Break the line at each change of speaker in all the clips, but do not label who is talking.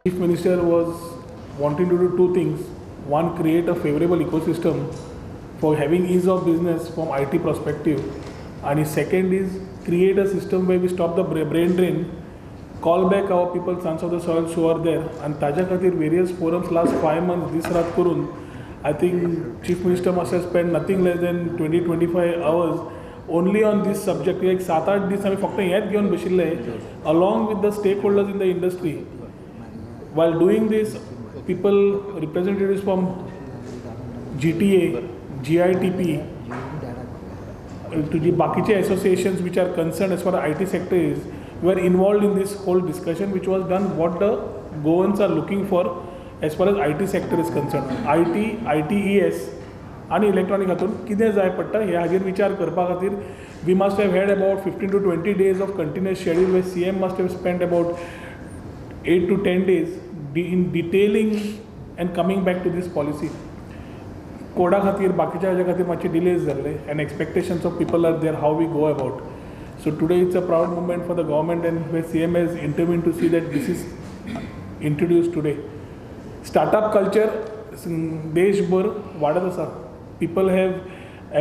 Chief Minister was wanting to do two things. One, create a favorable ecosystem for having ease of business from IT perspective. And the second is create a system where we stop the brain drain, call back our people, sons of the soil who are there. And Taja Khatir various forums last 5 months, this Rat Kurun, I think Chief Minister must have spent nothing less than 20-25 hours only on this subject. Like 7-8 दिवस आम्ही फक्त हेच घेऊन बशिल्ले along with the stakeholders in the industry. While doing this, people, representatives from GTA, GITP, to the bakiche associations which are concerned as far as IT sector is, were involved in this whole discussion, which was done what the Goans are looking for as far as IT sector is concerned. IT, ITES, आणि electronic हातून कितें जाय पडटा हे हाजेर विचार करपा खातीर we must have had about 15 to 20 days of continuous schedule where CM must have spent about 8 to 10 days in detailing and coming back to this policy. कोडा खातीर बाकीच्या हाज्या खातीर मातशे डिलेज जाल्ले and expectations of people are there how we go about. So today it's a proud moment for the government and where CM has intervened to see that this is introduced today. Startup culture देशभर वाडत आसा. People have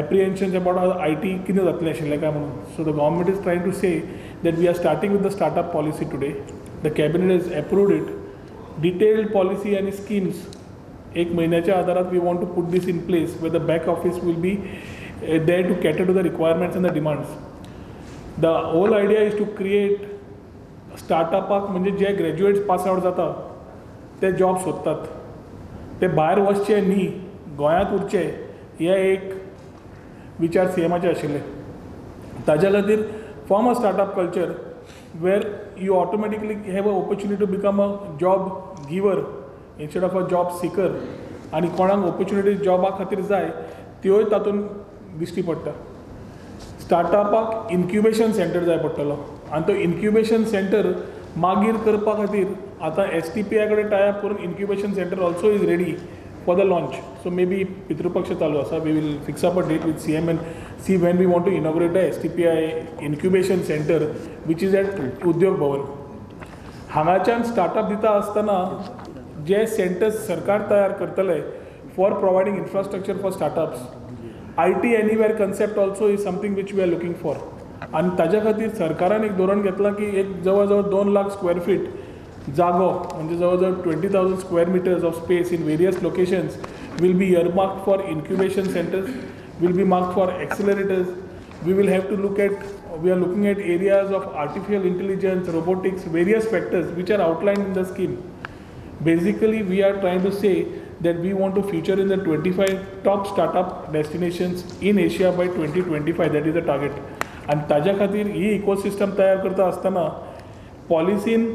apprehensions about how IT कितें जातलें आशिल्लें काय म्हणून. So the government is trying to say that we are starting with the startup policy today. The cabinet has approved it. Detailed policy and schemes. एक महिन्याच्या आधारात we want to put this in place where the back office will be there to cater to the requirements and the demands. The whole idea is to create startup म्हणजे जे graduates pass out जाता ते job सोदतात. ते भायर वचचे न्ही गोंयांत उरचे हे एक विचार सीएमाचे आशिल्ले. ताज्या खातीर form a startup culture where you automatically have a opportunity to become a job giver instead of a job seeker. आनी कोणाक ऑपॉर्च्युनिटी जॉबा खातीर जाय त्योय तातूंत दिश्टी पडटा. स्टार्टअपाक इन्क्युबेशन सेंटर जाय पडटलो आनी तो इन्क्युबेशन सेंटर मागीर करपा खातीर आतां STPI कडेन टायअप करून incubation centre also is ready for the launch. So maybe Pitrupaksha चालू आसा. We will fix up a date with CM and see when we want to inaugurate the STPI incubation center which is at Udyog Bhavan. हांगाच्यान startup दिता आसतना जे centres सरकार तयार करतले for providing infrastructure for startups. IT anywhere concept also is something which we are looking for. आणि ताज्या खातीर सरकारान एक धोरण घेतलां की एक जवळ जवळ 2 लाख स्क्वेअर फीट जागो म्हणजे जवळजवळ 20,000 square meters of space in various locations will be earmarked for incubation centers, will be marked for accelerators. We will have to we are looking at areas of artificial intelligence, robotics, various factors which are outlined in the scheme. Basically, we are trying to say that we want to feature in the 25 top startup destinations in Asia by 2025. That is the target. And ताज्या खातीर ही ecosystem तयार करता आसतना पॉलिसीन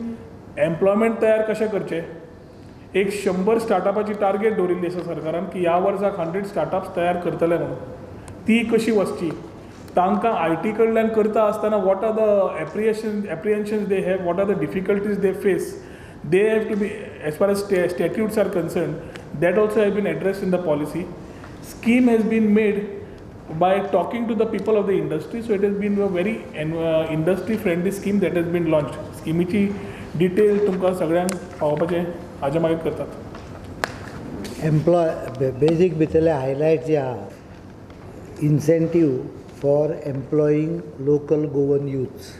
employment तयार कशें करचें एक 100 स्टार्टअपाची target दवरिल्ली आसा सरकारान की ह्या वर्साक 100 स्टार्टअप्स तयार करतले म्हणून. ती कशी वचची तांकां IT कडल्यान करता आसतना what are the apprehensions they have, what are the difficulties they face, they have to be as far as statutes are concern. That also have been addressed in the policy. Scheme has been made by talking to the people of the industry. So it has been a very industry friendly scheme that has been launched. स्किमीची detail तुमकां सगळ्यांक पावोवपाचें हाजे मागीर करतात.
Basic भितरले highlight जे आहा incentive for employing local Goan youths.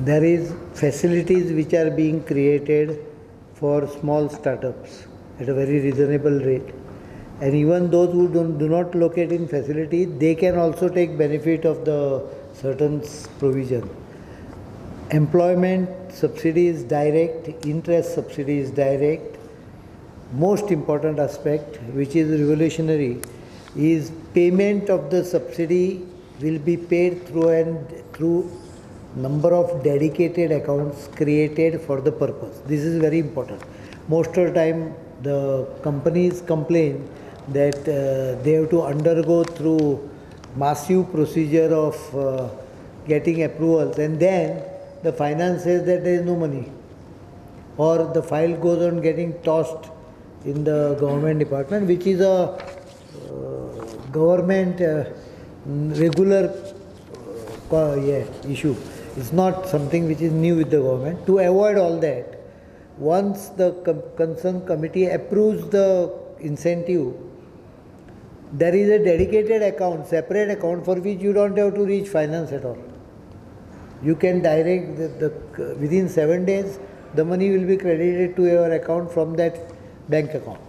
There is facilities which are being created for small startups at a very reasonable rate. And even those who do not locate in facility, they can also take benefit of the certain provision. Employment subsidy is direct, interest subsidy is direct. Most important aspect, which is revolutionary, is payment of the subsidy will be paid through number of dedicated accounts created for the purpose. This is very important. Most of the time, the companies complain that they have to undergo through massive procedure of getting approvals, and then the finance says that there is no money, or the file goes on getting tossed in the government department, which is a government regular issue. It's not something which is new with the government. To avoid all that, once the concerned committee approves the incentive, there is a dedicated account, separate account for which you don't have to reach finance at all. You can direct within 7 days, the money will be credited to your account from that bank account.